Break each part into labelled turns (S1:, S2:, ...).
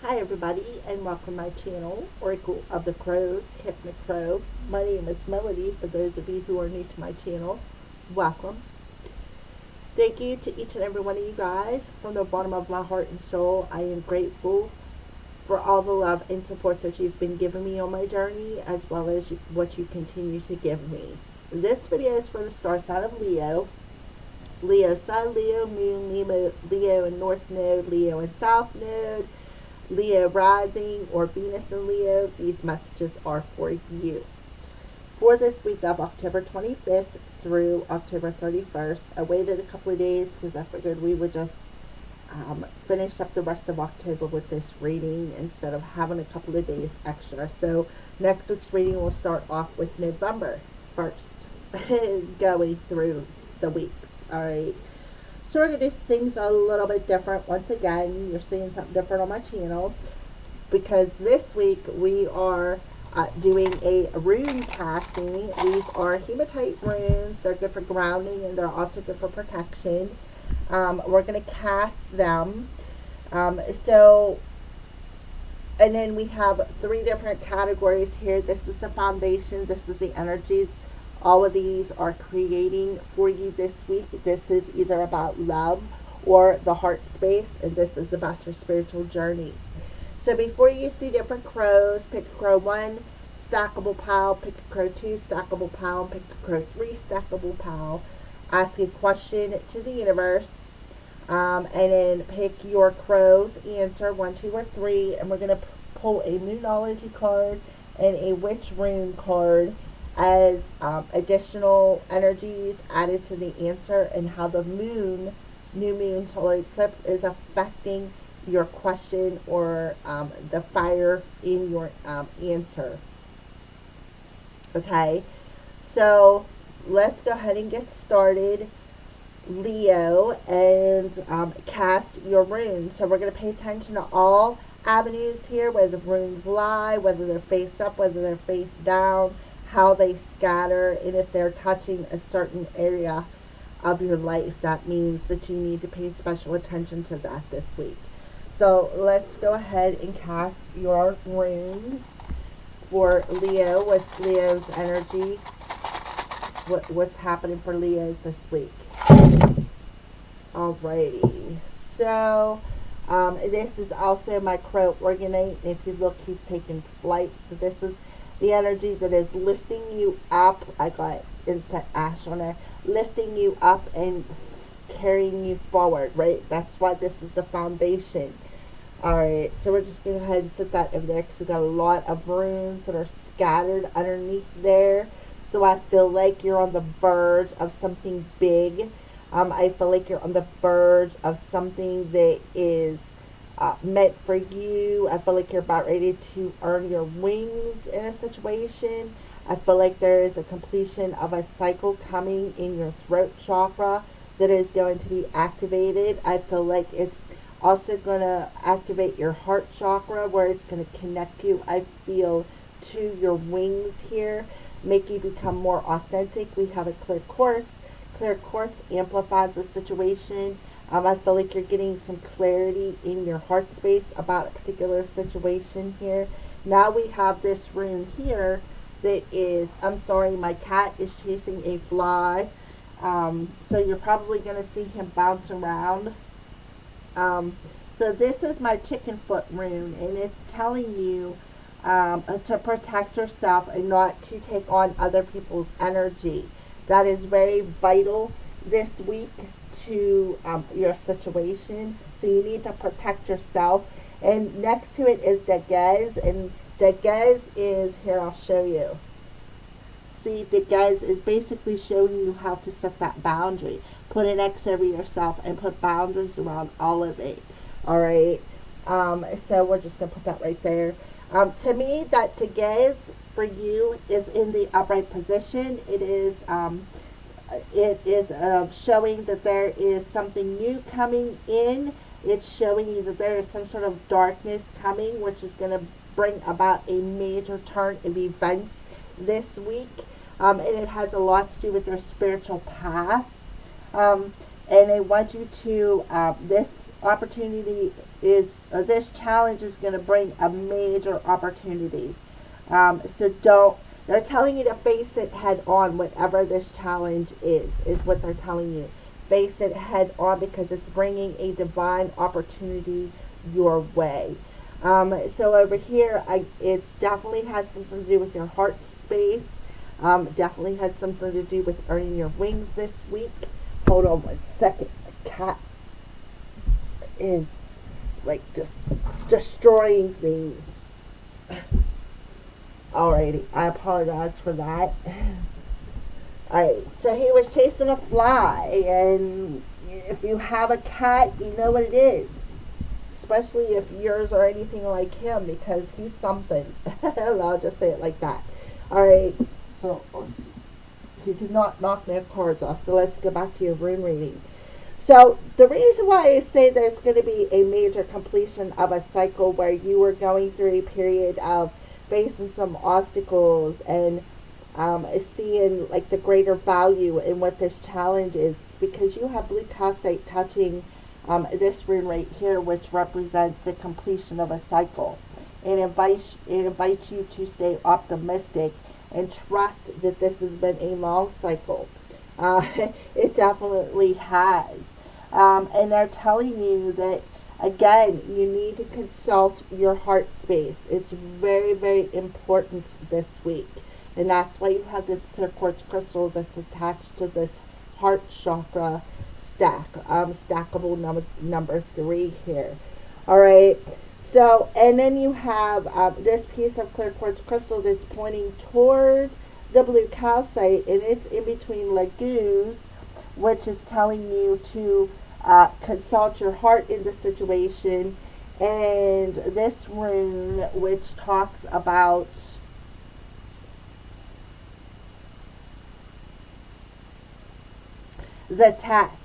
S1: Hi everybody and welcome to my channel, Oracle of the Crows, Hypnic Crow. My name is Melody. For those of you who are new to my channel, welcome. Thank you to each and every one of you guys. From the bottom of my heart and soul, I am grateful for all the love and support that you've been giving me on my journey, as well as what you continue to give me. This video is for the star sign of Leo. Leo Sun, Leo Moon, Leo and North Node, Leo and South Node, Leo rising or Venus in Leo. These messages are for you. For this week of October 25th through October 31st, I waited a couple of days because I figured we would just finish up the rest of October with this reading instead of having a couple of days extra. So next week's reading will start off with November 1st, going through the weeks. Alright. So we're going to do things a little bit different. Once again, you're seeing something different on my channel because this week we are doing a rune casting. These are hematite runes. They're good for grounding and they're also good for protection. We're going to cast them. And then we have three different categories here. This is the foundation. This is the energies. All of these are creating for you this week. This is either about love or the heart space, and this is about your spiritual journey. So before you see different crows, pick a crow 1, stackable pile, pick a crow 2, stackable pile, pick a crow 3, stackable pile. Ask a question to the universe, and then pick your crow's answer, 1, 2, or 3, and we're going to pull a Moonology card and a Witch Rune card as additional energies added to the answer, and how the new moon solar eclipse is affecting your question or the fire in your answer. Okay, so let's go ahead and get started, Leo, and cast your runes. So we're going to pay attention to all avenues here, where the runes lie, whether they're face up, whether they're face down, how they scatter, and if they're touching a certain area of your life. That means that you need to pay special attention to that this week. So let's go ahead and cast your runes for Leo. What's Leo's energy? What's happening for Leo's this week? Alrighty. So this is also my crow organite. If you look, he's taking flight. So this is the energy that is lifting you up. I got inset ash on there. Lifting you up and carrying you forward, right? That's why this is the foundation. Alright, so we're just going to go ahead and set that over there because we've got a lot of runes that are scattered underneath there. So I feel like you're on the verge of something big. I feel like you're on the verge of something that is meant for you. I feel like you're about ready to earn your wings in a situation. I feel like there is a completion of a cycle coming in your throat chakra that is going to be activated. I feel like it's also going to activate your heart chakra, where it's going to connect you, I feel, to your wings here, make you become more authentic. We have a clear quartz. Clear quartz amplifies the situation. I feel like you're getting some clarity in your heart space about a particular situation here. Now we have this rune here that is, I'm sorry, my cat is chasing a fly. So you're probably going to see him bounce around. So this is my chicken foot rune, and it's telling you to protect yourself and not to take on other people's energy. That is very vital this week to your situation. So you need to protect yourself. And next to it is Degez, and Degez is, here I'll show you. See, Degez is basically showing you how to set that boundary. Put an X over yourself and put boundaries around all of it. Alright, so we're just going to put that right there. To me, that Degez for you is in the upright position. It is showing that there is something new coming in. It's showing you that there is some sort of darkness coming, which is going to bring about a major turn of events this week. And it has a lot to do with your spiritual path. And I want you to, this opportunity is, or this challenge is going to bring a major opportunity. So don't, they're telling you to face it head on, whatever this challenge is what they're telling you. Face it head on because it's bringing a divine opportunity your way. So over here, it definitely has something to do with your heart space. Definitely has something to do with earning your wings this week. Hold on one second. My cat is like just destroying things. Alrighty, I apologize for that. Alright, so he was chasing a fly, and if you have a cat, you know what it is. Especially if yours are anything like him, because he's something. I'll just say it like that. Alright, so he did not knock my cards off, so let's go back to your rune reading. So the reason why I say there's going to be a major completion of a cycle where you are going through a period of facing some obstacles and seeing like the greater value in what this challenge is, because you have blue calcite touching this rune right here, which represents the completion of a cycle. It invites you to stay optimistic and trust that this has been a long cycle. It definitely has. And they're telling you that, again, you need to consult your heart space. It's very, very important this week. And that's why you have this clear quartz crystal that's attached to this heart chakra stack. Stackable number 3 here. Alright. So, and then you have this piece of clear quartz crystal that's pointing towards the blue calcite, and it's in between lagoons, which is telling you to consult your heart in the situation. And this rune, which talks about the test,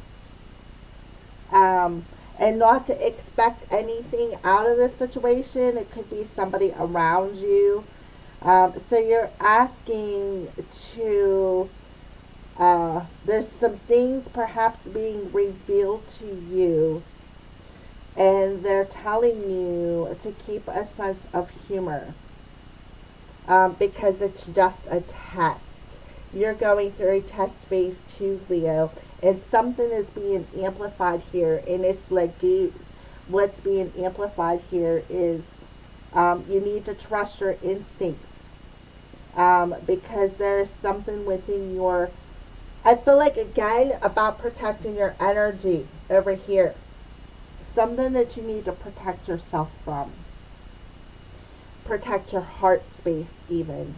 S1: and not to expect anything out of the situation. It could be somebody around you. So you're asking to, there's some things perhaps being revealed to you, and they're telling you to keep a sense of humor, because it's just a test. You're going through a test phase too, Leo, and something is being amplified here, and it's lagoons. What's being amplified here is you need to trust your instincts, because there's something within your, I feel like, again, about protecting your energy over here. Something that you need to protect yourself from. Protect your heart space even.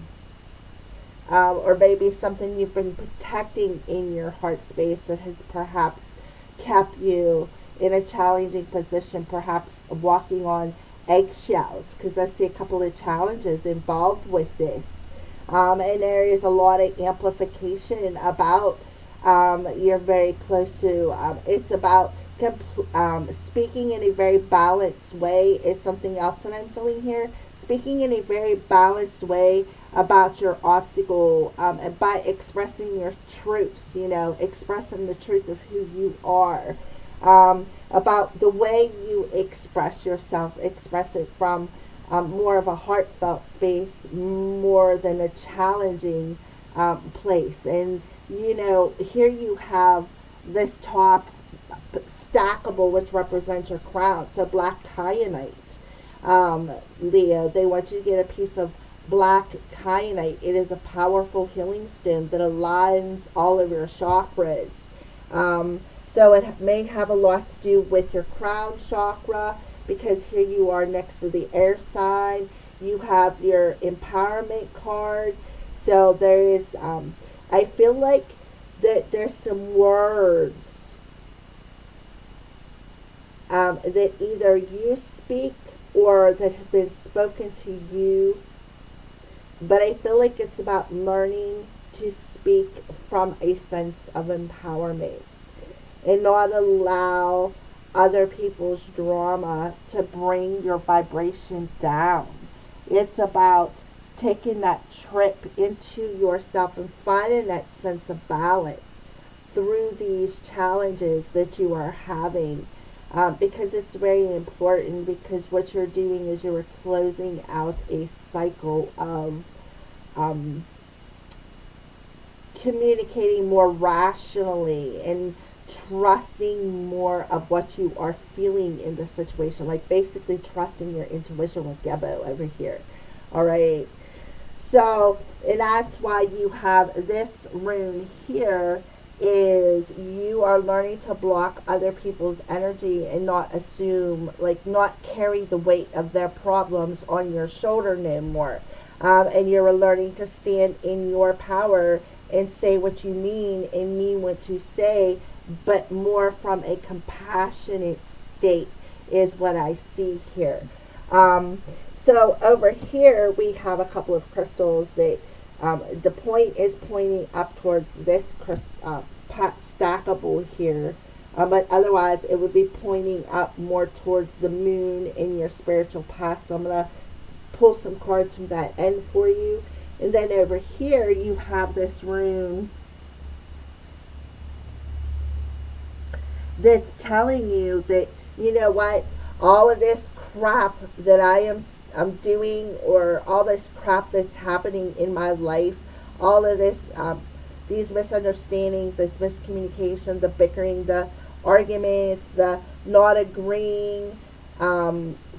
S1: Or maybe something you've been protecting in your heart space that has perhaps kept you in a challenging position, perhaps walking on eggshells, because I see a couple of challenges involved with this. And there is a lot of amplification about you're very close to. It's about speaking in a very balanced way is something else that I'm feeling here. Speaking in a very balanced way about your obstacle, and by expressing your truth, expressing the truth of who you are, about the way you express yourself, express it from more of a heartfelt space, more than a challenging place. And here you have this top stackable, which represents your crown. So black kyanite, Leo, they want you to get a piece of black kyanite. It is a powerful healing stone that aligns all of your chakras. So it may have a lot to do with your crown chakra, because here you are next to the air sign. You have your empowerment card. So there is, I feel like that there's some words that either you speak or that have been spoken to you. But I feel like it's about learning to speak from a sense of empowerment and not allow other people's drama to bring your vibration down. It's about taking that trip into yourself and finding that sense of balance through these challenges that you are having. because it's very important, because what you're doing is you're closing out a cycle of um, communicating more rationally and trusting more of what you are feeling in the situation, like basically trusting your intuition with Gebo over here. All right. So, and that's why you have this rune here, is you are learning to block other people's energy and not assume, like not carry the weight of their problems on your shoulder no more. And you're learning to stand in your power and say what you mean and mean what you say, but more from a compassionate state is what I see here. So over here we have a couple of crystals that the point is pointing up towards this stackable here, but otherwise it would be pointing up more towards the moon in your spiritual past. So I'm going to pull some cards from that end for you. And then over here you have this rune that's telling you that, you know what, all of this crap that I'm doing, or all this crap that's happening in my life, all of this, these misunderstandings, this miscommunication, the bickering, the arguments, the not agreeing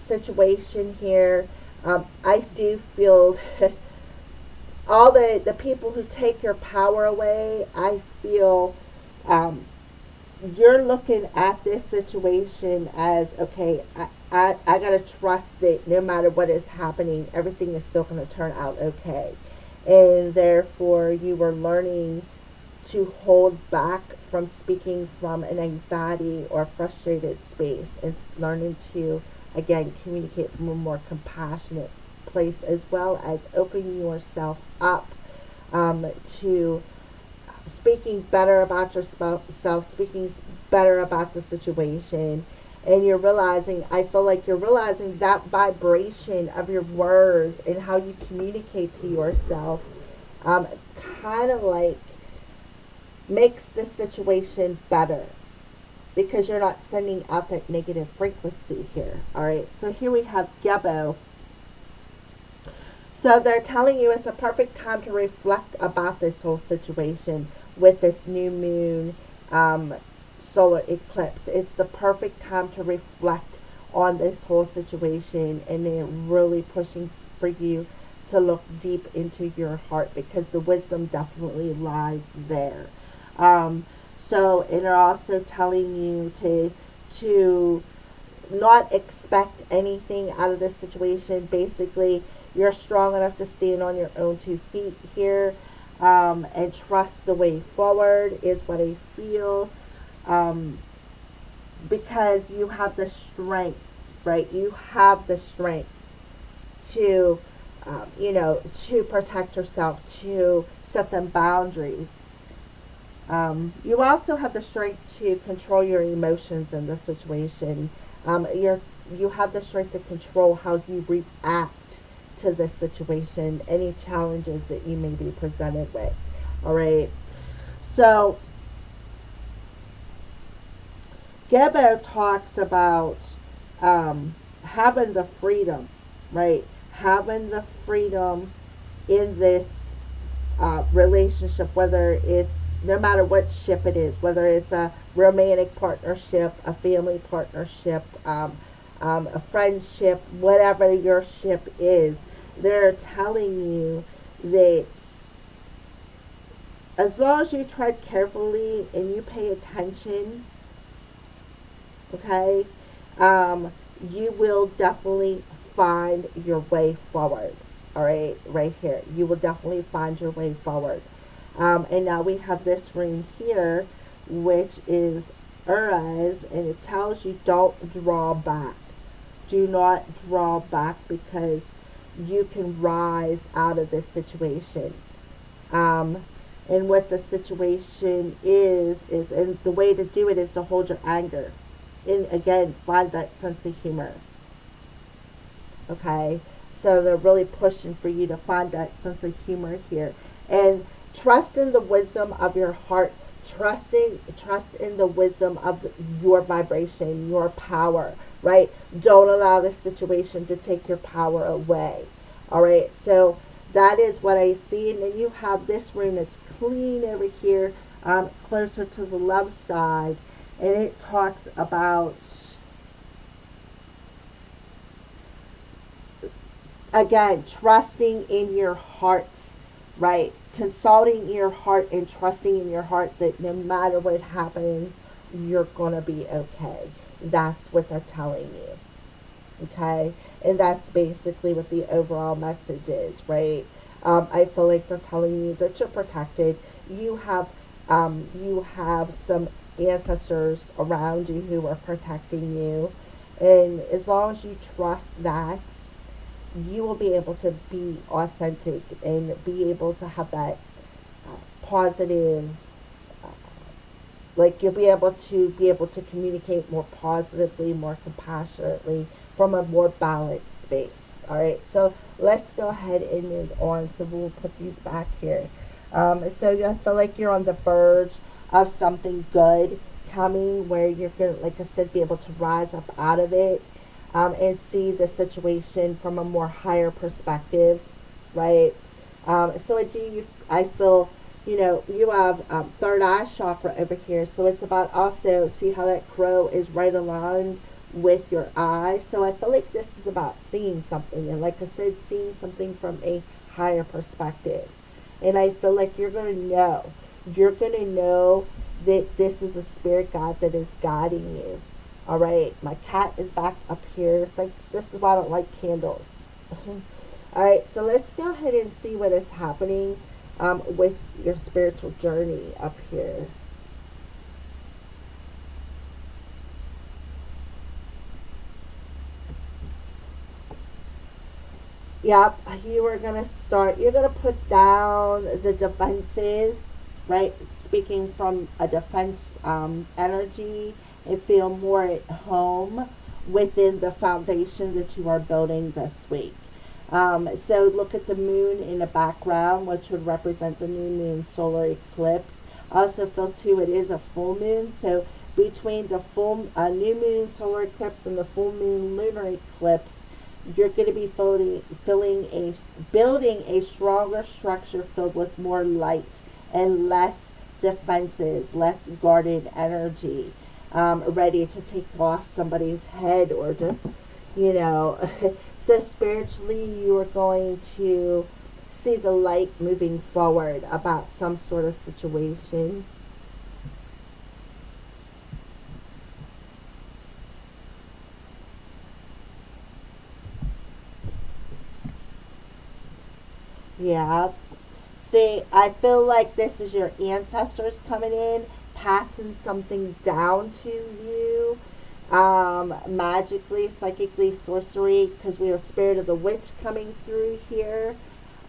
S1: situation here, I do feel all the people who take your power away, I feel you're looking at this situation as, okay, I got to trust that no matter what is happening, everything is still going to turn out okay. And therefore, you are learning to hold back from speaking from an anxiety or frustrated space, and learning to, again, communicate from a more compassionate place, as well as opening yourself up to speaking better about yourself, speaking better about the situation. And you're realizing, I feel like you're realizing that vibration of your words and how you communicate to yourself kind of like makes the situation better, because you're not sending out that negative frequency here. All right, so here we have Gebo. So they're telling you it's a perfect time to reflect about this whole situation with this new moon solar eclipse. It's the perfect time to reflect on this whole situation, and they're really pushing for you to look deep into your heart, because the wisdom definitely lies there. So, and they're also telling you to not expect anything out of this situation. Basically, you're strong enough to stand on your own 2 feet here, and trust the way forward is what I feel, because you have the strength, right? You have the strength to, to protect yourself, to set them boundaries. You also have the strength to control your emotions in this situation. You have the strength to control how you react to this situation, any challenges that you may be presented with. All right. So Gebo talks about having the freedom, right? Having the freedom in this relationship, whether it's, no matter what ship it is, whether it's a romantic partnership, a family partnership, a friendship, whatever your ship is, they're telling you that as long as you tread carefully and you pay attention, okay, you will definitely find your way forward. All right, right here. You will definitely find your way forward. And now we have this ring here, which is Uraz, and it tells you don't draw back. Do not draw back, because you can rise out of this situation. And what the situation is, and the way to do it is to hold your anger. And again, find that sense of humor. Okay? So they're really pushing for you to find that sense of humor here. And trust in the wisdom of your heart Trust in the wisdom of your vibration, your power, right? Don't allow the situation to take your power away. All right. So that is what I see. And then you have this room that's clean over here, closer to the love side. And it talks about, again, trusting in your heart, right? Consulting your heart and trusting in your heart that no matter what happens, you're going to be okay. That's what they're telling you. Okay? And that's basically what the overall message is, right? I feel like they're telling you that you're protected. You have some ancestors around you who are protecting you. And as long as you trust that, you will be able to be authentic and be able to have that positive, uh, like you'll be able to communicate more positively, more compassionately from a more balanced space. All right, so let's go ahead and move on. So we'll put these back here. So I feel like you're on the verge of something good coming, where you're gonna, like I said, be able to rise up out of it, and see the situation from a more higher perspective, right? So I feel, you have third eye chakra over here. So it's about, also, see how that crow is right aligned with your eye. So I feel like this is about seeing something. And like I said, seeing something from a higher perspective. And I feel like you're going to know. You're going to know that this is a spirit guide that is guiding you. All right, my cat is back up here. Thanks. This is why I don't like candles. All right, so let's go ahead and see what is happening with your spiritual journey up here. Yep, you're going to put down the defenses, right? Speaking from a defense energy, and feel more at home within the foundation that you are building this week. So look at the moon in the background, which would represent the new moon solar eclipse. I also feel too, it is a full moon. So between the full new moon solar eclipse and the full moon lunar eclipse, you're going to be building a stronger structure filled with more light and less defenses, less guarded energy, ready to take off somebody's head, or just, so spiritually you are going to see the light moving forward about some sort of situation. Yeah. See, I feel like this is your ancestors coming in, passing something down to you, magically, psychically, sorcery, because we have spirit of the witch coming through here.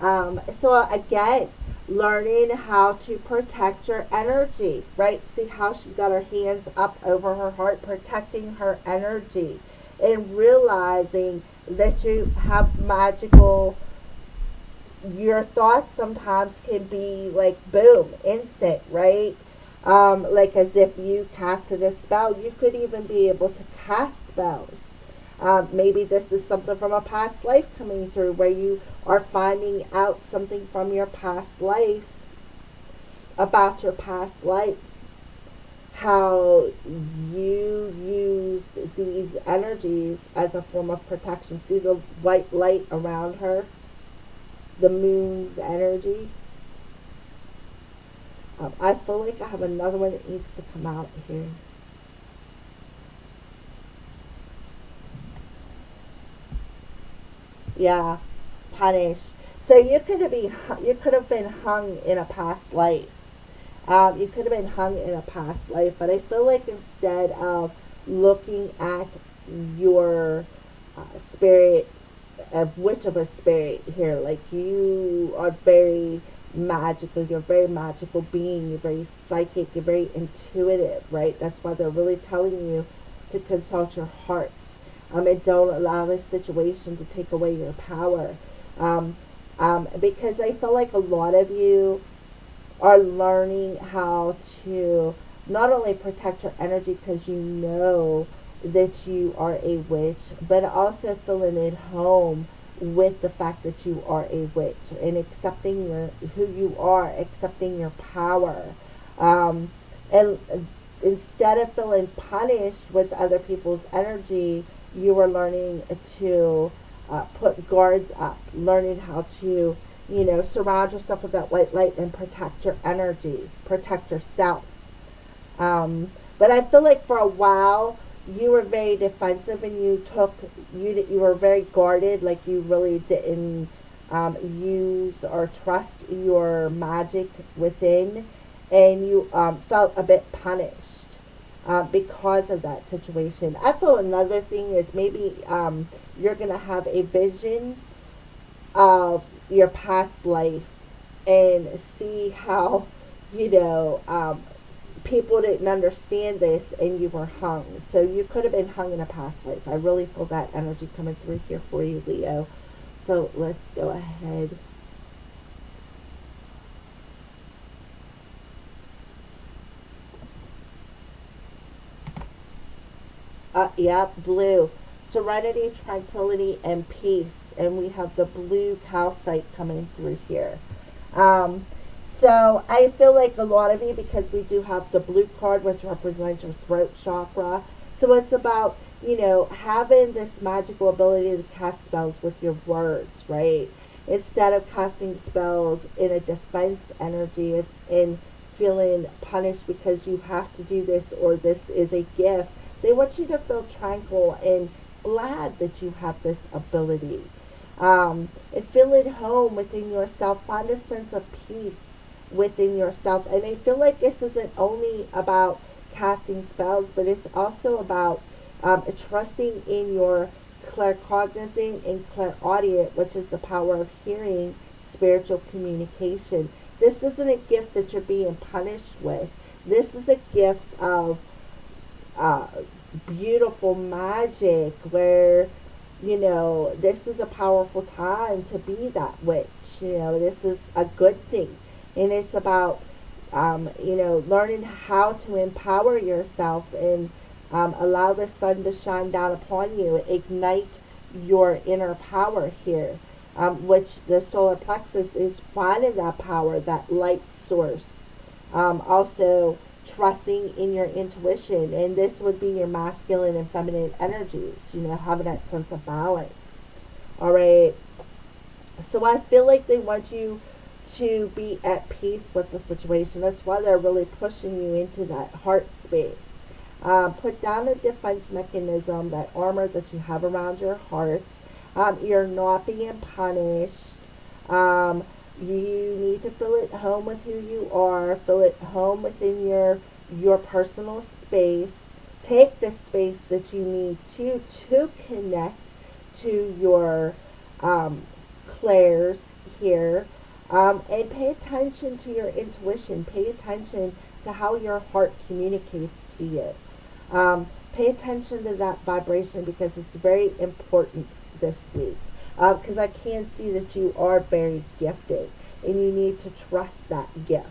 S1: So again, learning how to protect your energy, right? See how she's got her hands up over her heart, protecting her energy, and realizing that you have magical, your thoughts sometimes can be like boom, instant, right? Like as if you casted a spell. You could even be able to cast spells. Maybe this is something from a past life coming through, where you are finding out something from your past life, about your past life, how you used these energies as a form of protection. See the white light around her? The moon's energy. I feel like I have another one that needs to come out here. Yeah, punish. So you could have been hung in a past life. You could have been hung in a past life, but I feel like instead of looking at your spirit, of which of a spirit here, like you are very magical, you're a very magical being, you're very psychic, you're very intuitive, right? That's why they're really telling you to consult your hearts, and don't allow this situation to take away your power, because I feel like a lot of you are learning how to not only protect your energy because you know that you are a witch, but also feeling at home with the fact that you are a witch and accepting who you are, accepting your power, and instead of feeling punished with other people's energy, you are learning to put guards up, learning how to, surround yourself with that white light and protect your energy, protect yourself. But I feel like for a while you were very defensive and you were very guarded, like you really didn't use or trust your magic within, and you felt a bit punished because of that situation. I feel another thing is maybe you're gonna have a vision of your past life and see how you know people didn't understand this and you were hung. So you could have been hung in a past life. I really feel that energy coming through here for you, Leo. So let's go ahead. Yep, blue. Serenity, tranquility, and peace. And we have the blue calcite coming through here. Um, so I feel like a lot of you, because we do have the blue card, which represents your throat chakra. So it's about, having this magical ability to cast spells with your words, right? Instead of casting spells in a defense energy and feeling punished because you have to do this or this is a gift, they want you to feel tranquil and glad that you have this ability. And feel at home within yourself. Find a sense of peace within yourself. And I feel like this isn't only about casting spells, but it's also about trusting in your claircognizant and clairaudient, which is the power of hearing, spiritual communication. This isn't a gift that you're being punished with. This is a gift of uh, beautiful magic where, this is a powerful time to be that witch. This is a good thing. And it's about, learning how to empower yourself and allow the sun to shine down upon you, ignite your inner power here, which the solar plexus is finding that power, that light source. Also, trusting in your intuition, and this would be your masculine and feminine energies, having that sense of balance. All right. So I feel like they want you to be at peace with the situation. That's why they're really pushing you into that heart space. Put down a defense mechanism, that armor that you have around your heart. You're not being punished. You need to feel at home with who you are. Feel at home within your personal space. Take the space that you need to connect to your clairs here. And pay attention to your intuition. Pay attention to how your heart communicates to you. Pay attention to that vibration because it's very important this week. Because I can see that you are very gifted and you need to trust that gift.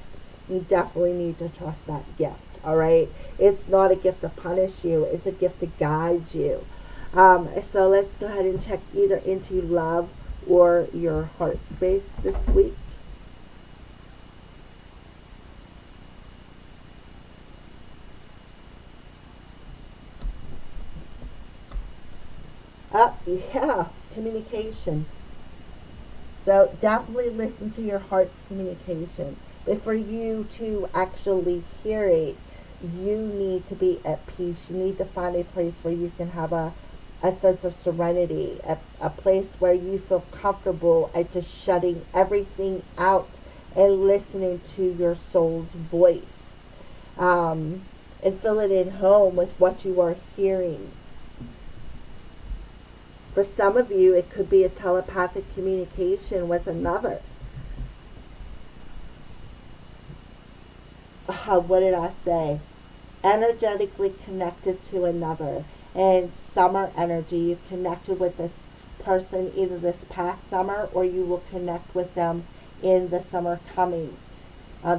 S1: You definitely need to trust that gift. All right. It's not a gift to punish you. It's a gift to guide you. So let's go ahead and check either into love or your heart space this week. Yeah, communication. So definitely listen to your heart's communication. But for you to actually hear it, you need to be at peace. You need to find a place where you can have a sense of serenity, a place where you feel comfortable at just shutting everything out and listening to your soul's voice. And feeling at home with what you are hearing. For some of you, it could be a telepathic communication with another. What did I say? Energetically connected to another. And summer energy, you connected with this person either this past summer or you will connect with them in the summer coming.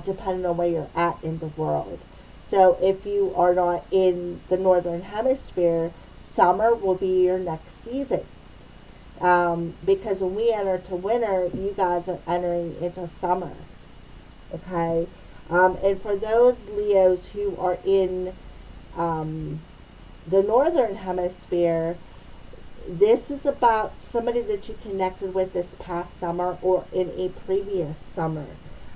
S1: depending on where you're at in the world. So if you are not in the northern hemisphere, summer will be your next season. Because when we enter to winter, you guys are entering into summer. Okay? And for those Leos who are in the northern hemisphere, this is about somebody that you connected with this past summer or in a previous summer.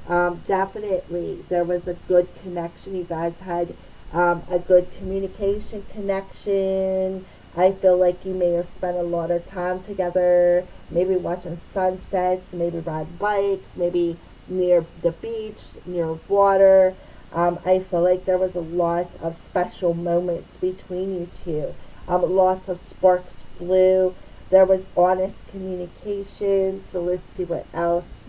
S1: Definitely, there was a good connection. You guys had a good communication connection. I feel like you may have spent a lot of time together, maybe watching sunsets, maybe riding bikes, maybe near the beach, near water. I feel like there was a lot of special moments between you two. Lots of sparks flew. There was honest communication. So let's see what else.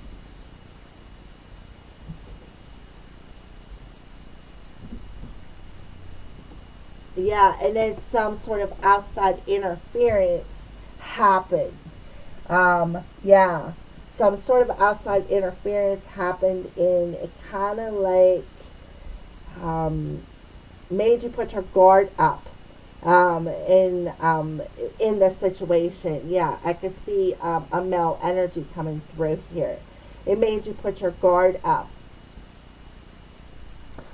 S1: Yeah, and then some sort of outside interference happened. Yeah, some sort of outside interference happened, and it kind of like um, made you put your guard up in the situation. Yeah, I could see a male energy coming through here. It made you put your guard up.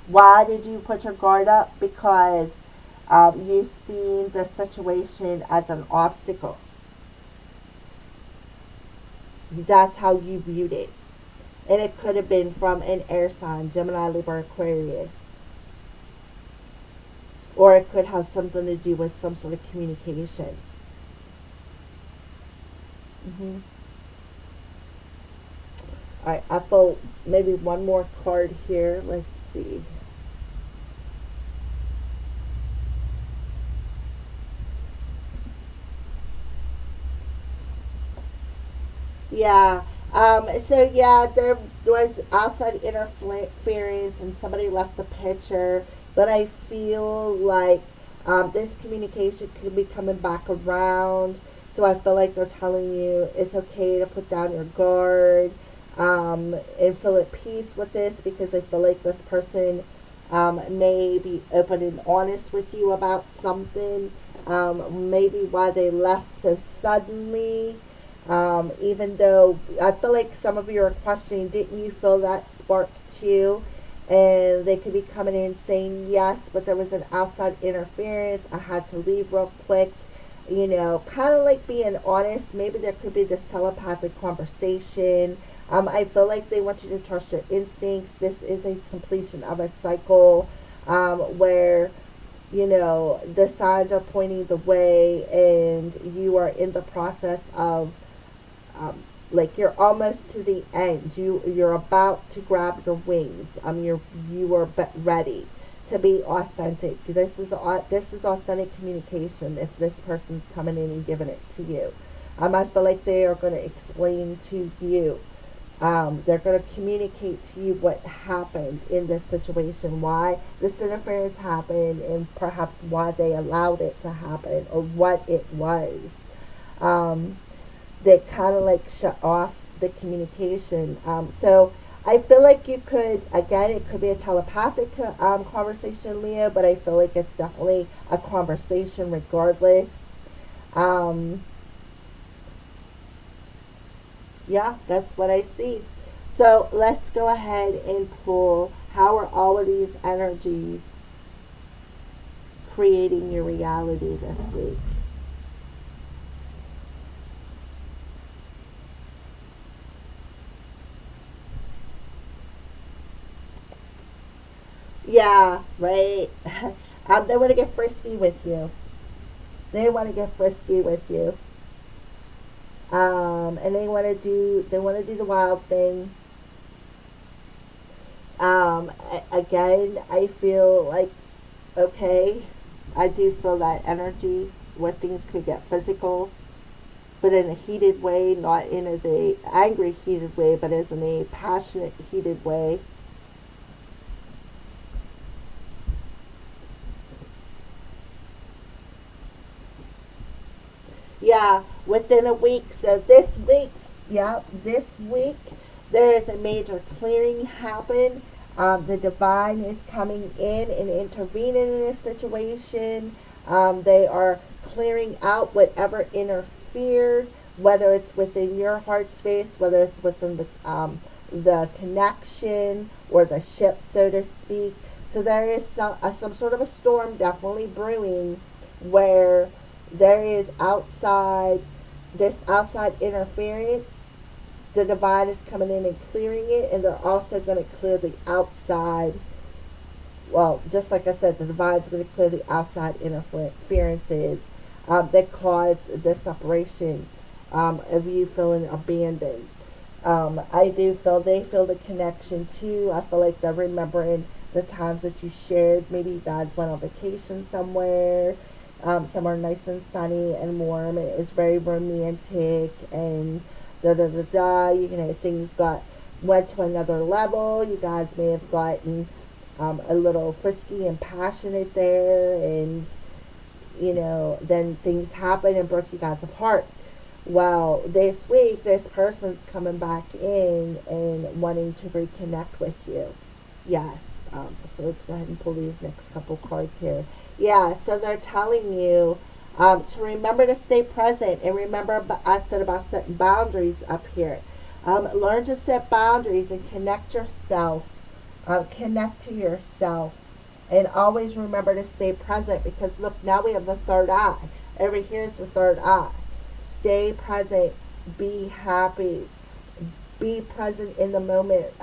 S1: Why did you put your guard up? Because you seen the situation as an obstacle. That's how you viewed it. And it could have been from an air sign, Gemini, Libra, Aquarius. Or it could have something to do with some sort of communication. hmm Alright, I thought maybe one more card here. Let's see. Yeah. So yeah, there was outside interference, and somebody left the picture. But I feel like this communication could be coming back around. So I feel like they're telling you it's okay to put down your guard and feel at peace with this, because I feel like this person may be open and honest with you about something. Maybe why they left so suddenly. Even though I feel like some of you are questioning, didn't you feel that spark too? And they could be coming in saying yes, but there was an outside interference. I had to leave real quick. Kind of like being honest. Maybe there could be this telepathic conversation. I feel like they want you to trust your instincts. This is a completion of a cycle where the signs are pointing the way, and you are in the process of like you're almost to the end. You're about to grab your wings. You are ready to be authentic. This is authentic communication. If this person's coming in and giving it to you, I feel like they are going to explain to you. They're going to communicate to you what happened in this situation, why this interference happened, and perhaps why they allowed it to happen, or what it was. That kind of like shut off the communication. So I feel like you could, again, it could be a telepathic conversation, Leo, but I feel like it's definitely a conversation regardless. Um, yeah, that's what I see. So let's go ahead and pull, how are all of these energies creating your reality this week? Yeah, right. They want to get frisky with you. They want to get frisky with you. And they want to do the wild thing. Again, I feel like, okay, I do feel that energy where things could get physical, but in a heated way, not in as a angry heated way, but as in a passionate heated way. Yeah, within a week. So this week, yeah, this week there is a major clearing happen. The divine is coming in and intervening in a situation. They are clearing out whatever interfered, whether it's within your heart space, whether it's within the connection or the ship, so to speak. So there is some sort of a storm definitely brewing where there is this outside interference. The divine is coming in and clearing it, and they're also going to clear the outside. Well, just like I said, the divine is going to clear the outside interferences that cause the separation of you feeling abandoned. I do feel they feel the connection too. I feel like they're remembering the times that you shared. Maybe you guys went on vacation somewhere nice and sunny and warm. It was very romantic and da da da da. Things went to another level. You guys may have gotten a little frisky and passionate there, and then things happened and broke you guys apart. Well, this week, this person's coming back in and wanting to reconnect with you. Yes. So let's go ahead and pull these next couple cards here. Yeah, so they're telling you to remember to stay present. And remember, I said about setting boundaries up here. Learn to set boundaries and connect yourself. Connect to yourself. And always remember to stay present, because look, now we have the third eye. Over here is the third eye. Stay present. Be happy. Be present in the moment.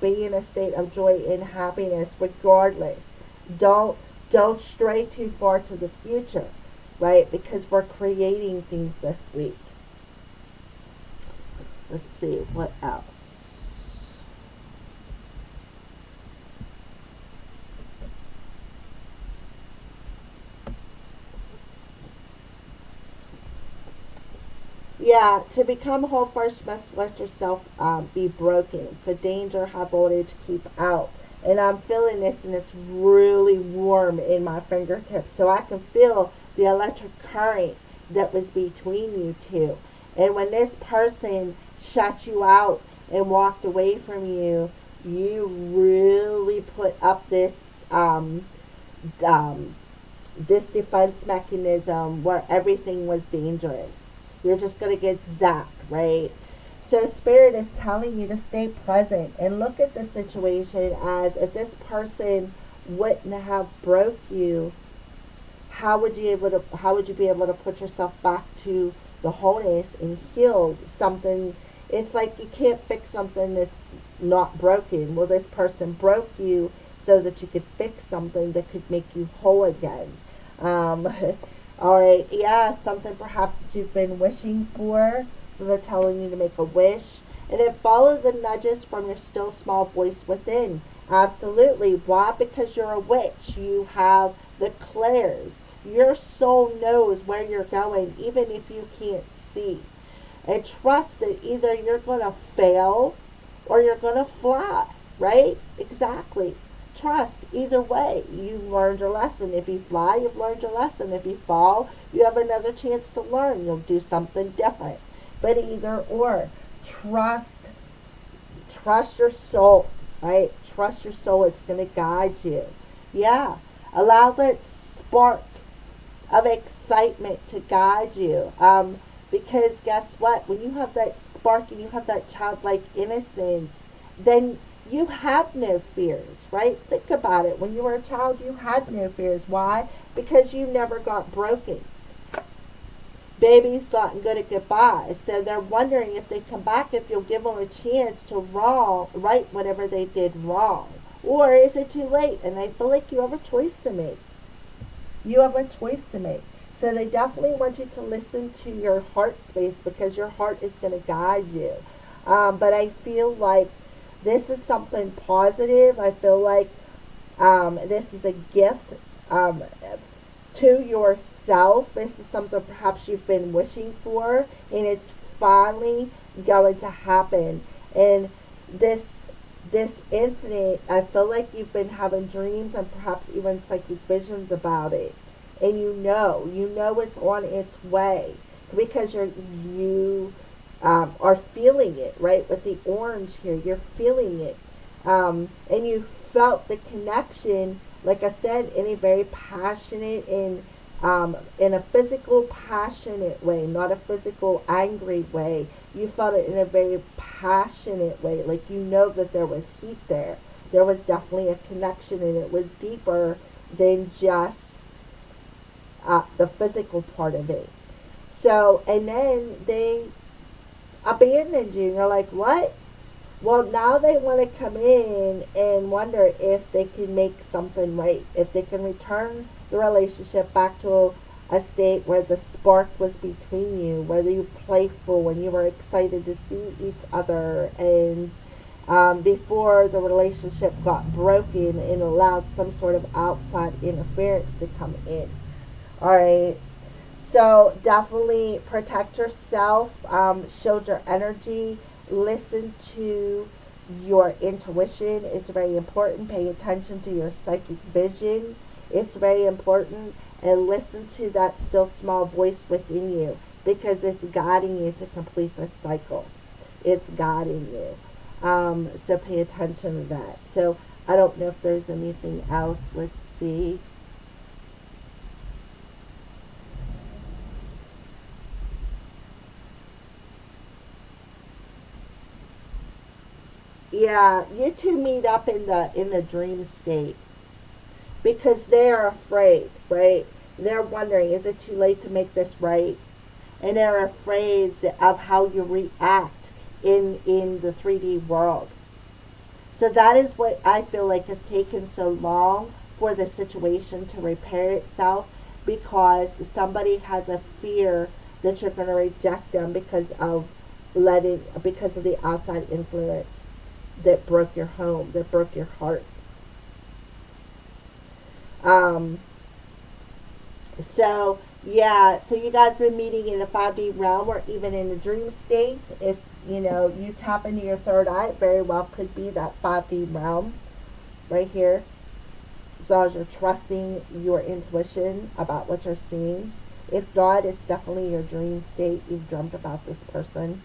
S1: Be in a state of joy and happiness regardless. Don't stray too far to the future, right? Because we're creating things this week. Let's see, what else? Yeah, to become whole first must let yourself be broken. It's a danger, high voltage, keep out. And I'm feeling this, and it's really warm in my fingertips. So I can feel the electric current that was between you two. And when this person shut you out and walked away from you, you really put up this defense mechanism where everything was dangerous. You're just going to get zapped, right? So Spirit is telling you to stay present and look at the situation as if this person wouldn't have broke you, how would you be able to put yourself back to the wholeness and heal something? It's like you can't fix something that's not broken. Well, this person broke you so that you could fix something that could make you whole again. All right, yeah, something perhaps that you've been wishing for. So they're telling you to make a wish. And then follow the nudges from your still small voice within. Absolutely. Why? Because you're a witch. You have the clairs. Your soul knows where you're going, even if you can't see. And trust that either you're going to fail or you're going to fly, right? Exactly. Trust either way. You learned your lesson. If you fly, you've learned your lesson. If you fall, you have another chance to learn. You'll do something different. But either or, trust your soul, right? Trust your soul. It's going to guide you. Yeah. Allow that spark of excitement to guide you. Because guess what? When you have that spark and you have that childlike innocence, then you have no fears, right? Think about it. When you were a child, you had no fears. Why? Because you never got broken. Babies gotten good at goodbyes, so they're wondering if they come back, if you'll give them a chance to right whatever they did wrong. Or is it too late? And I feel like you have a choice to make. You have a choice to make. So they definitely want you to listen to your heart space, because your heart is going to guide you. But I feel like this is something positive. I feel like this is a gift to yourself. This is something perhaps you've been wishing for, and it's finally going to happen. And this incident, I feel like you've been having dreams and perhaps even psychic visions about it. And you know it's on its way, because you are feeling it, right? With the orange here, you're feeling it. And you felt the connection, like I said, in a very passionate and in a physical passionate way, not a physical angry way. You felt it in a very passionate way, like you know that there was heat there. There was definitely a connection, and it was deeper than just the physical part of it. So, and then they abandoned you, and you're like, what? Well, now they want to come in and wonder if they can make something right, if they can return the relationship back to a state where the spark was between you, where you were playful and you were excited to see each other, and before the relationship got broken and allowed some sort of outside interference to come in. All right. So definitely protect yourself, shield your energy, listen to your intuition. It's very important. Pay attention to your psychic vision. It's very important. And listen to that still small voice within you, because it's guiding you to complete the cycle. It's guiding you. So pay attention to that. So I don't know if there's anything else. Let's see. Yeah, you two meet up in the dream state because they're afraid, right? They're wondering, is it too late to make this right? And they're afraid of how you react in the 3D world. So that is what I feel like has taken so long for the situation to repair itself, because somebody has a fear that you're going to reject them because of the outside influence that broke your home, that broke your heart. Um, so yeah, so you guys have been meeting in the 5D realm or even in a dream state. If you tap into your third eye, it very well could be that 5D realm right here. As long as you're trusting your intuition about what you're seeing. If not, it's definitely your dream state. You've dreamt about this person,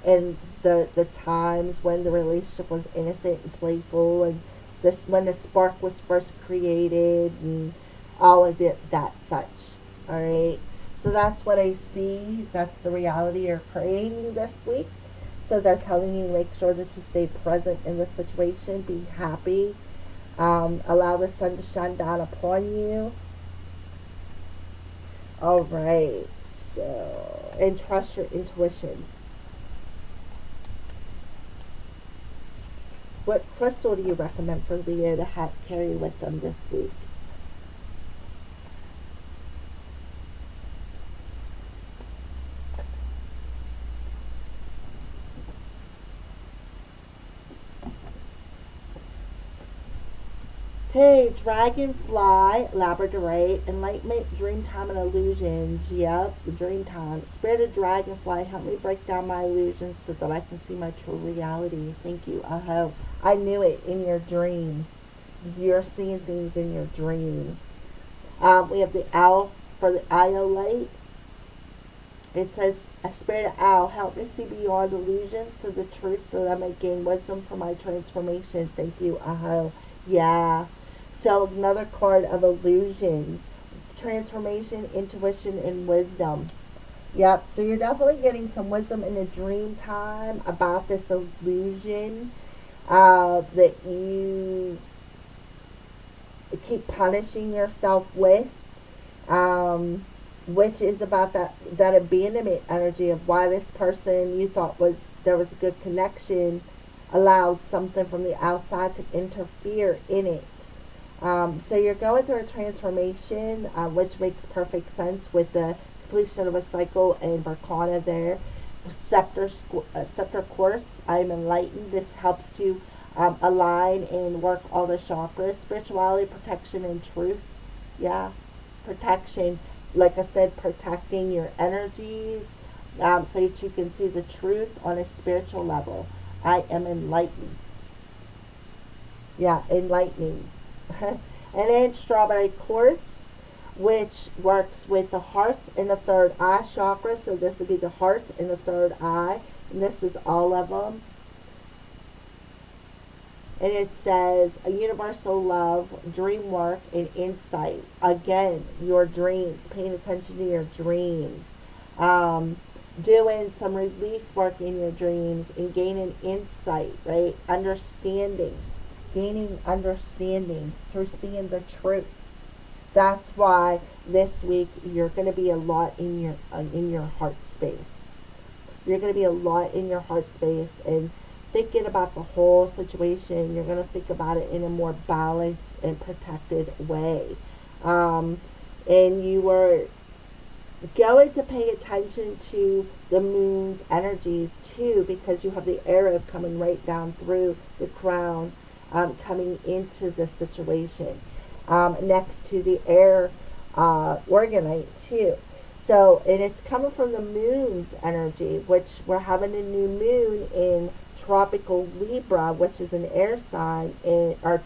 S1: and the times when the relationship was innocent and playful, and this when the spark was first created, and all of that such. All right. So that's what I see. That's the reality you're creating this week. So they're telling you, make sure that you stay present in the situation. Be happy. Allow the sun to shine down upon you. All right. So, and trust your intuition. What crystal do you recommend for Leo to carry with them this week? Okay, Dragonfly, Labradorite, Enlightenment, Dreamtime, and Illusions. Yep, the Dreamtime. Spirit of Dragonfly, help me break down my illusions so that I can see my true reality. Thank you. I knew it in your dreams. You're seeing things in your dreams. We have the owl for the Iolite. It says, a spirit of owl, help me see beyond illusions to the truth so that I may gain wisdom for my transformation. Thank you. Yeah. So another card of illusions, transformation, intuition, and wisdom. Yep. So you're definitely getting some wisdom in a dream time about this illusion that you keep punishing yourself with, which is about that abandonment energy of why this person you thought there was a good connection allowed something from the outside to interfere in it. So you're going through a transformation, which makes perfect sense with the completion of a cycle and Barcana there. Scepter Quartz, I'm enlightened. This helps to align and work all the chakras. Spirituality, protection, and truth. Yeah, protection. Like I said, protecting your energies so that you can see the truth on a spiritual level. I am enlightened. Yeah, enlightening. And then Strawberry Quartz, which works with the heart and the third eye chakra. So this would be the heart and the third eye. And this is all of them. And it says a universal love, dream work, and insight. Again, your dreams, paying attention to your dreams, doing some release work in your dreams and gaining insight, right? Understanding, gaining understanding through seeing the truth. That's why this week you're going to be a lot in your heart space. You're going to be a lot in your heart space and thinking about the whole situation. You're going to think about it in a more balanced and protected way. And you are going to pay attention to the moon's energies too, because you have the arrow coming right down through the crown, coming into the situation, next to the air organite too. So, and it's coming from the moon's energy, which we're having a new moon in tropical Libra, which is an air sign, in our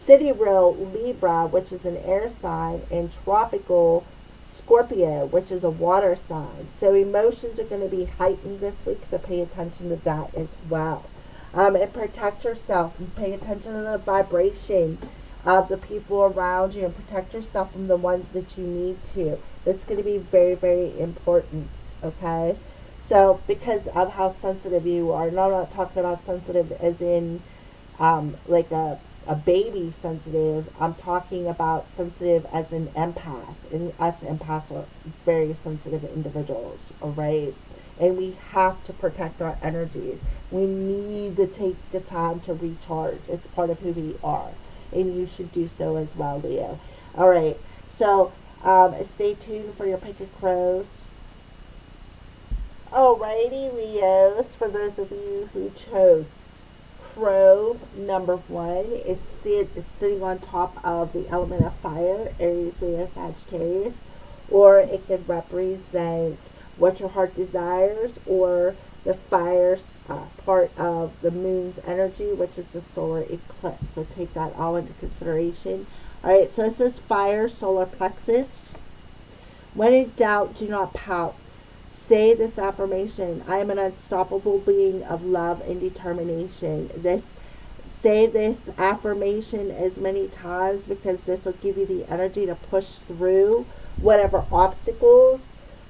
S1: sidereal Libra, which is an air sign, and tropical Scorpio, which is a water sign. So emotions are going to be heightened this week, so pay attention to that as well. And protect yourself and pay attention to the vibration of the people around you, and protect yourself from the ones that you need to. That's going to be very, very important, okay? So because of how sensitive you are, no, I'm not talking about sensitive as in like a baby sensitive. I'm talking about sensitive as an empath. And us empaths are very sensitive individuals, all right? And we have to protect our energies. We need to take the time to recharge. It's part of who we are. And you should do so as well, Leo. All right. So stay tuned for your pick of crows. Alrighty, Leos. For those of you who chose crow number 1, it's sitting on top of the element of fire, Aries, Leo, Sagittarius, or it could represent what your heart desires, or the fire part of the moon's energy, which is the solar eclipse. So take that all into consideration. All right, so it says fire, solar plexus. When in doubt, do not pout. Say this affirmation: I am an unstoppable being of love and determination. Say this affirmation as many times, because this will give you the energy to push through whatever obstacles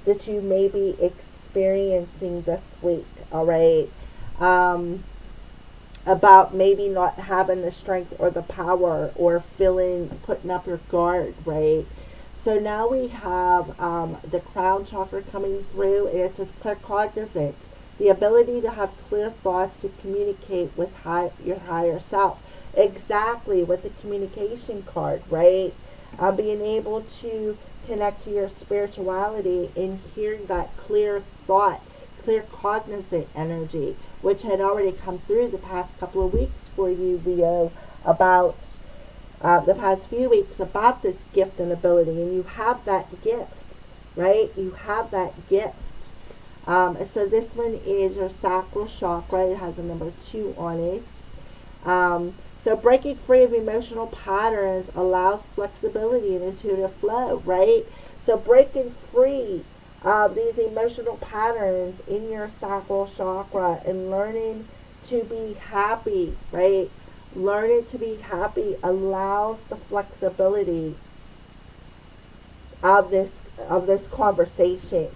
S1: that you may be experiencing this week. All right. About maybe not having the strength or the power, or putting up your guard, right? So now we have the crown chakra coming through, and it says claircognizance, the ability to have clear thoughts to communicate with your higher self. Exactly, with the communication card, right? Being able to connect to your spirituality and hearing that clear thought, clear cognizant energy, which had already come through the past couple of weeks for you, Leo, about the past few weeks, about this gift and ability. And you have that gift, right? You have that gift. So this one is your sacral chakra. It has a number 2 on it. So breaking free of emotional patterns allows flexibility and intuitive flow, right? So breaking free of these emotional patterns in your sacral chakra and learning to be happy, right? Learning to be happy allows the flexibility of this conversation.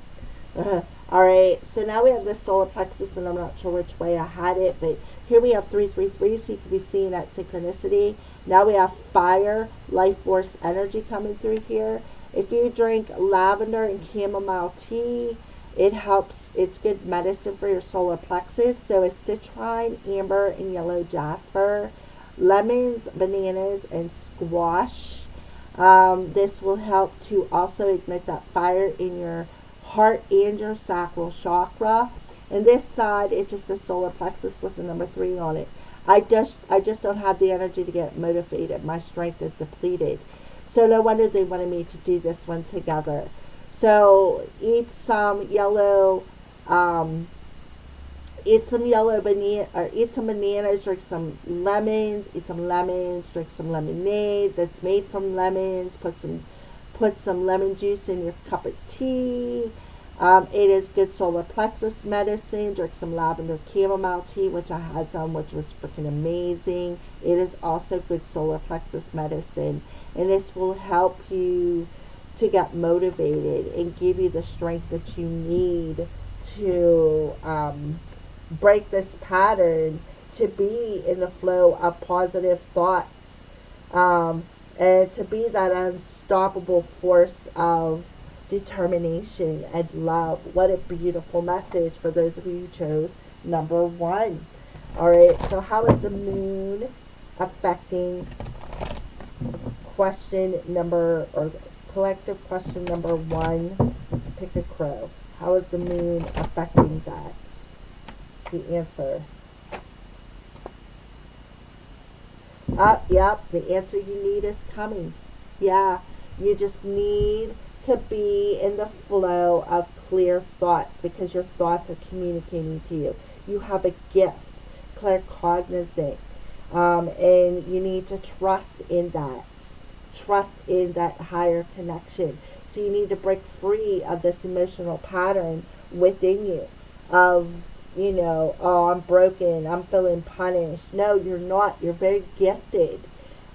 S1: All right, so now we have this solar plexus, and I'm not sure which way I had it, but here we have 333, so you can be seeing that synchronicity. Now we have fire, life force energy coming through here. If you drink lavender and chamomile tea, it helps. It's good medicine for your solar plexus. So is citrine, amber, and yellow jasper, lemons, bananas, and squash. This will help to also ignite that fire in your heart and your sacral chakra. And this side, it's just a solar plexus with the number 3 on it. I just don't have the energy to get motivated. My strength is depleted. So no wonder they wanted me to do this one together. So eat some yellow banana, or eat some bananas, drink some lemons, drink some lemonade that's made from lemons, put some lemon juice in your cup of tea. It is good solar plexus medicine. Drink some lavender chamomile tea, which I had some, which was freaking amazing. It is also good solar plexus medicine. And this will help you to get motivated and give you the strength that you need to break this pattern, to be in the flow of positive thoughts, and to be that unstoppable force of determination and love. What a beautiful message for those of you who chose number 1. All right, so how is the moon affecting question number, or collective question number 1? Pick a crow. How is the moon affecting that? The answer. Yep, the answer you need is coming. Yeah, you just need to be in the flow of clear thoughts, because your thoughts are communicating to you. You have a gift, claircognizant, and you need to trust in that. Trust in that higher connection. So you need to break free of this emotional pattern within you of, oh, I'm broken, I'm feeling punished. No, you're not. You're very gifted.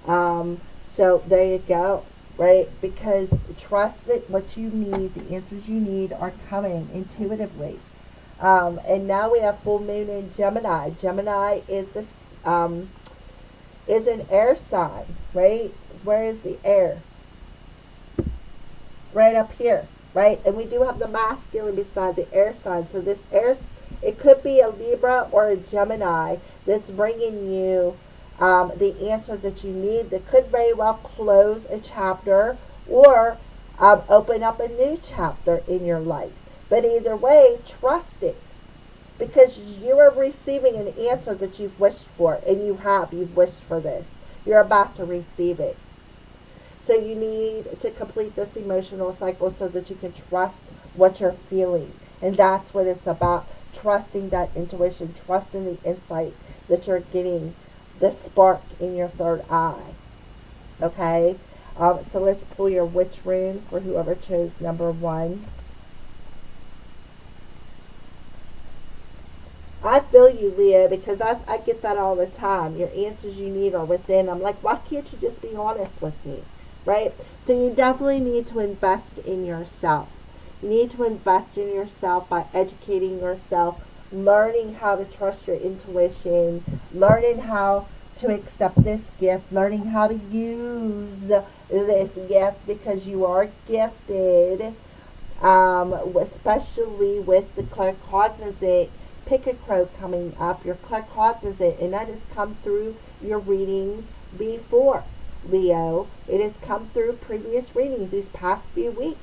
S1: So there you go, right? Because trust that what you need, the answers you need are coming intuitively. And now we have full moon in Gemini. Gemini is this is an air sign, right? Where is the air? Right up here, right? And we do have the masculine beside the air sign. So this air, it could be a Libra or a Gemini that's bringing you the answer that you need, that could very well close a chapter or open up a new chapter in your life. But either way, trust it, because you are receiving an answer that you've wished for, and you've wished for this. You're about to receive it. So you need to complete this emotional cycle so that you can trust what you're feeling. And that's what it's about. Trusting that intuition, trusting the insight that you're getting, the spark in your third eye. Okay? So let's pull your witch rune for whoever chose number 1. I feel you, Leo, because I get that all the time. Your answers you need are within. I'm like, why can't you just be honest with me? Right? So you definitely need to invest in yourself. You need to invest in yourself by educating yourself, learning how to trust your intuition, learning how to accept this gift, learning how to use this gift, because you are gifted, especially with the claircognizant pick a crow coming up. Your claircognizant, and that has come through your readings before, Leo. It has come through previous readings these past few weeks.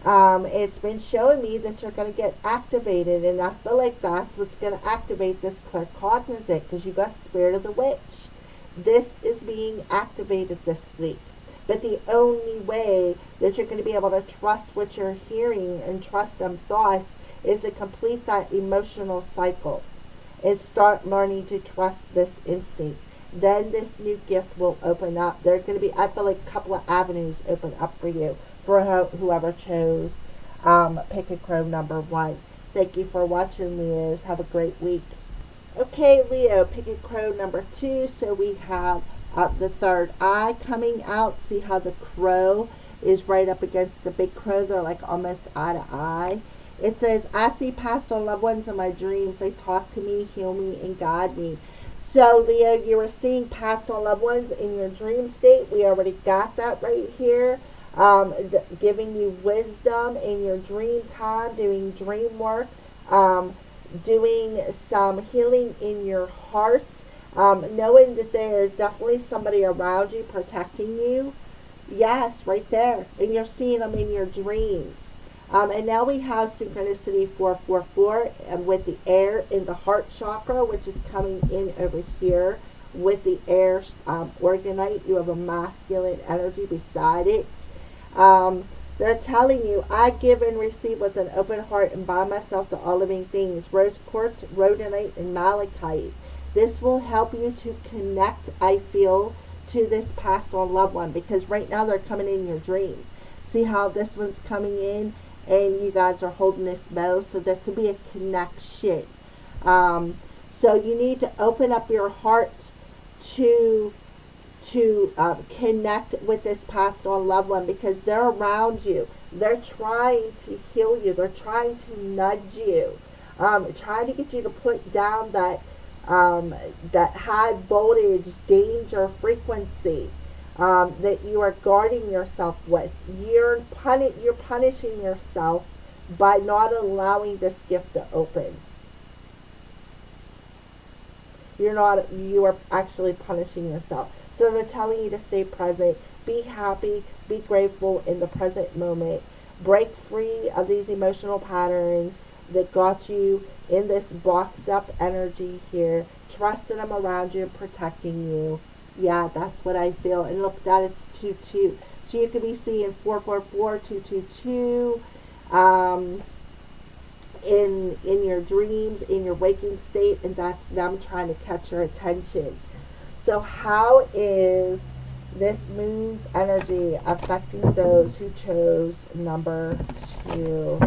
S1: It's been showing me that you're going to get activated, and I feel like that's what's going to activate this claircognizant, because you got Spirit of the Witch. This is being activated this week. But the only way that you're going to be able to trust what you're hearing and trust them thoughts is to complete that emotional cycle and start learning to trust this instinct. Then this new gift will open up. There's going to be, I feel like, a couple of avenues open up for you, for whoever chose Pick a Crow number 1. Thank you for watching, Leos. Have a great week. Okay, Leo, Pick a Crow number 2. So we have the third eye coming out. See how the crow is right up against the big crow? They're like almost eye to eye. It says, I see past or loved ones in my dreams. They talk to me, heal me, and guide me. So, Leo, you are seeing past or loved ones in your dream state. We already got that right here. Giving you wisdom in your dream time, doing dream work, doing some healing in your heart, knowing that there is definitely somebody around you protecting you. Yes, right there. And you're seeing them in your dreams. And now we have synchronicity 444 and with the air in the heart chakra, which is coming in over here with the air organite. You have a masculine energy beside it. They're telling you, I give and receive with an open heart and bind myself to all living things. Rose quartz, rhodonite, and malachite. This will help you to connect, I feel, to this past or loved one, because right now they're coming in your dreams. See how this one's coming in and you guys are holding this bow, so there could be a connection. So you need to open up your heart to connect with this passed on loved one, because they're around you. They're trying to heal you. They're trying to nudge you, trying to get you to put down that high voltage danger frequency that you are guarding yourself with. You're punishing yourself by not allowing this gift to open. You are actually punishing yourself. So they're telling you to stay present, be happy, be grateful in the present moment. Break free of these emotional patterns that got you in this boxed up energy here. Trust that I'm around you and protecting you. Yeah, that's what I feel. And look, that it's 2-2. So you could be seeing 444, 222. In your dreams, in your waking state, and that's them trying to catch your attention. So how is this moon's energy affecting those who chose number 2?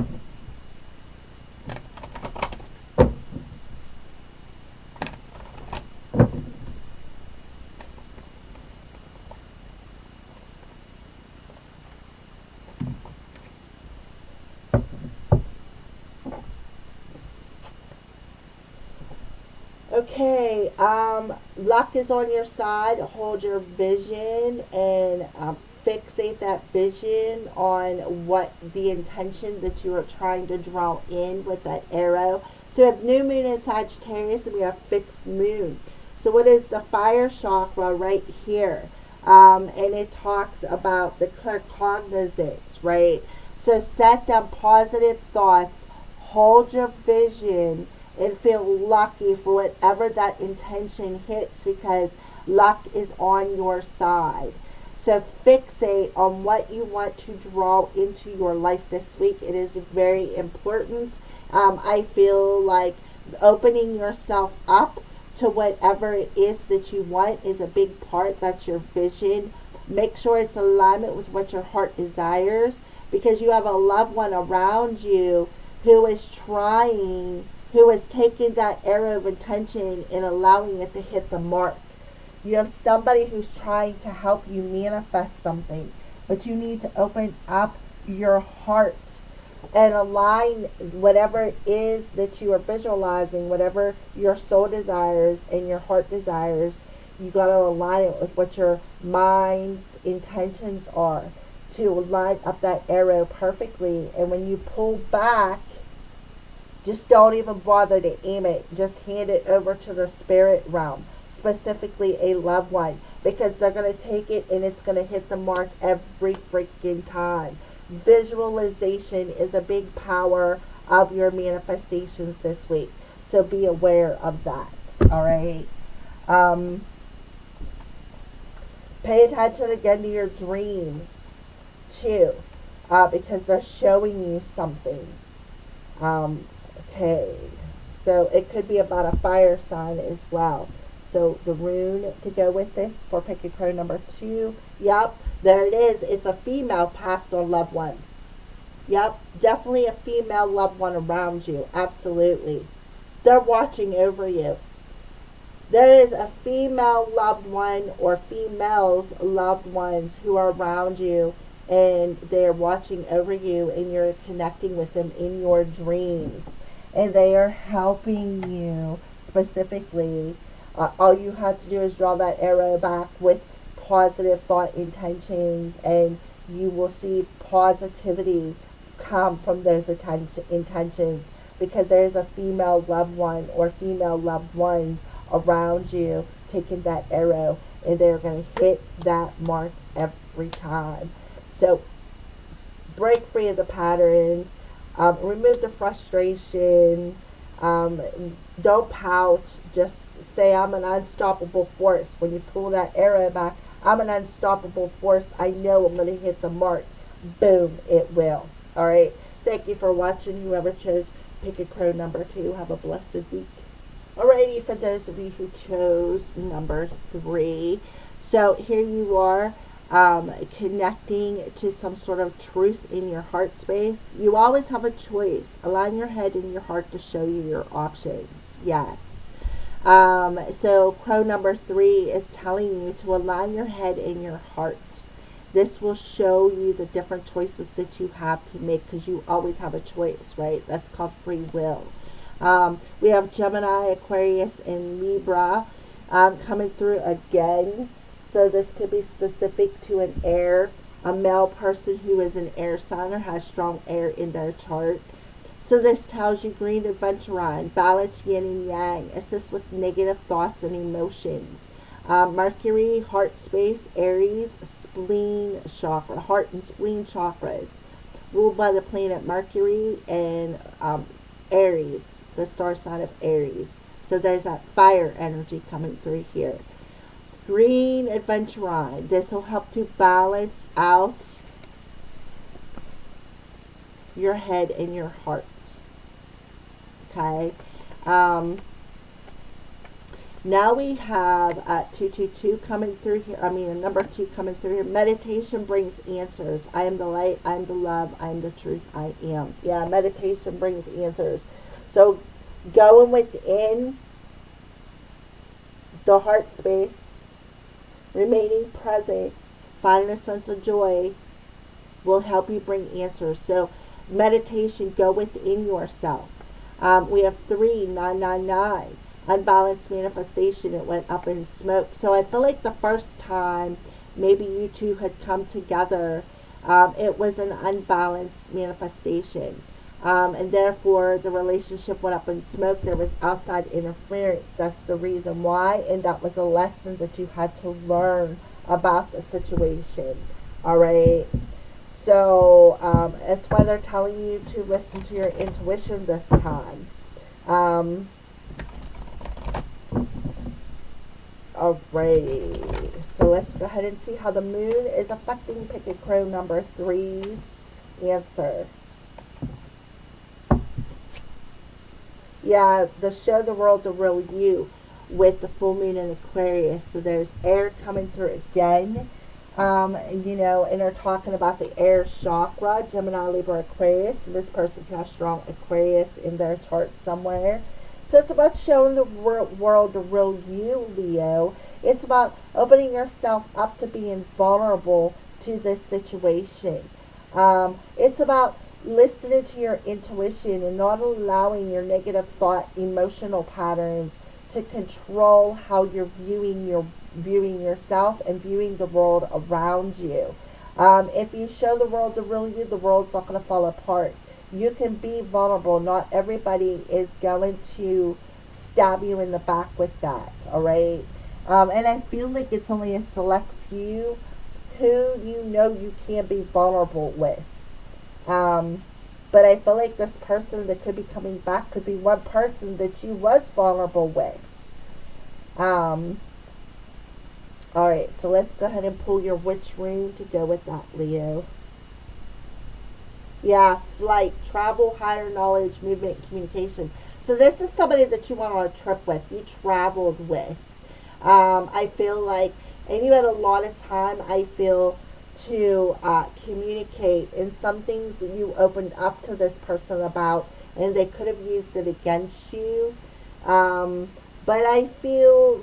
S1: Okay, luck is on your side. Hold your vision and fixate that vision on what the intention that you are trying to draw in with that arrow. So we have new moon in Sagittarius and we have fixed moon. So what is the fire chakra right here? And it talks about the claircognizance, right? So set them positive thoughts, hold your vision, and feel lucky for whatever that intention hits, because luck is on your side. So fixate on what you want to draw into your life this week. It is very important. I feel like opening yourself up to whatever it is that you want is a big part. That's your vision. Make sure it's alignment with what your heart desires, because you have a loved one around you who is taking that arrow of intention and allowing it to hit the mark. You have somebody who's trying to help you manifest something, but you need to open up your heart and align whatever it is that you are visualizing, whatever your soul desires and your heart desires. You got to align it with what your mind's intentions are to line up that arrow perfectly. And when you pull back, just don't even bother to aim it. Just hand it over to the spirit realm, specifically a loved one, because they're going to take it and it's going to hit the mark every freaking time. Visualization is a big power of your manifestations this week. So be aware of that. All right. Pay attention again to your dreams too, because they're showing you something. Okay, so it could be about a fire sign as well. So the rune to go with this for Pick a Crow number 2. Yep, there it is. It's a female passed on loved one. Yep, definitely a female loved one around you. Absolutely. They're watching over you. There is a female loved one or females loved ones who are around you, and they're watching over you, and you're connecting with them in your dreams. And they are helping you specifically. All you have to do is draw that arrow back with positive thought intentions, and you will see positivity come from those intentions, because there is a female loved one or female loved ones around you taking that arrow, and they're going to hit that mark every time. So break free of the patterns. Remove the frustration. Don't pout. Just say, I'm an unstoppable force. When you pull that arrow back, I'm an unstoppable force. I know I'm going to hit the mark. Boom, it will. All right. Thank you for watching. Whoever chose Pick a Crow number 2, have a blessed week. Alrighty, for those of you who chose number 3. So here you are. connecting to some sort of truth in your heart space. You always have a choice. Align your head and your heart to show you your options. Yes. So crow number 3 is telling you to align your head and your heart. This will show you the different choices that you have to make, because you always have a choice, right? That's called free will. We have Gemini, Aquarius, and Libra coming through again. So this could be specific to an air, a male person who is an air sign or has strong air in their chart. So this tells you green adventurine, balance yin and yang, assists with negative thoughts and emotions. Mercury, heart space, Aries, spleen chakra, heart and spleen chakras, ruled by the planet Mercury and Aries, the star sign of Aries. So there's that fire energy coming through here. Green adventurine, this will help to balance out your head and your heart. Okay. Now we have 222 coming through here. I mean, a number 2 coming through here. Meditation brings answers. I am the light. I am the love. I am the truth. I am. Yeah, meditation brings answers. So going within the heart space, remaining present, finding a sense of joy will help you bring answers. So meditation, go within yourself. We have 3999. Unbalanced manifestation. It went up in smoke. So I feel like the first time maybe you two had come together, it was an unbalanced manifestation. And therefore the relationship went up in smoke. There was outside interference. That's the reason why. And that was a lesson that you had to learn about the situation. All right. So that's why they're telling you to listen to your intuition this time. Alrighty, so let's go ahead and see how the moon is affecting Pick a Crow number 3's answer. Yeah, the show the world the real you with the full moon in Aquarius. So there's air coming through again. And they're talking about the air chakra, Gemini, Libra, Aquarius. And this person can have strong Aquarius in their chart somewhere. So it's about showing the world the real you, Leo. It's about opening yourself up to being vulnerable to this situation. It's about listening to your intuition and not allowing your negative thought, emotional patterns to control how you're viewing yourself and viewing the world around you. If you show the world the real you, the world's not going to fall apart. You can be vulnerable. Not everybody is going to stab you in the back with that, all right? And I feel like it's only a select few who you can't be vulnerable with. But I feel like this person that could be coming back could be one person that you was vulnerable with. All right, so let's go ahead and pull your witch rune to go with that, Leo. Yeah, flight, travel, higher knowledge, movement, communication. So this is somebody that you went on a trip with, you traveled with. I feel like, and you had a lot of time, I feel, to communicate. And some things that you opened up to this person about, and they could have used it against you. But I feel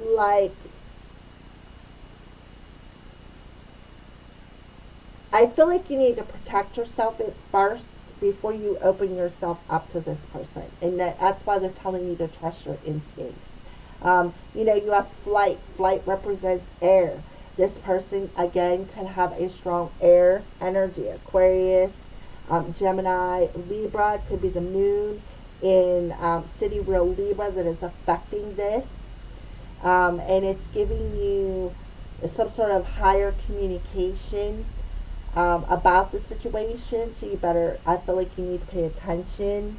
S1: like you need to protect yourself at first before you open yourself up to this person. And that's why they're telling you to trust your instincts. You have flight. Flight represents air. This person, again, can have a strong air energy. Aquarius, Gemini, Libra. It could be the moon in sidereal Libra that is affecting this. And it's giving you some sort of higher communication about the situation. So I feel like you need to pay attention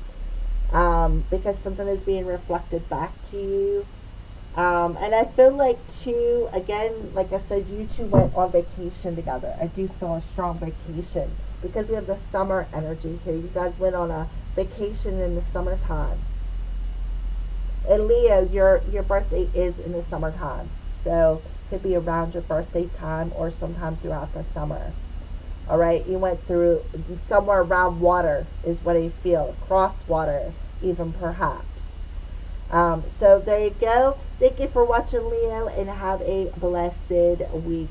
S1: because something is being reflected back to you. And I feel like too, again, like I said, you two went on vacation together. I do feel a strong vacation because we have the summer energy here. You guys went on a vacation in the summertime. And Leo, your birthday is in the summertime. So could be around your birthday time or sometime throughout the summer. All right, you went through somewhere around water is what I feel, across water, even perhaps. So there you go. Thank you for watching, Leo, and have a blessed week.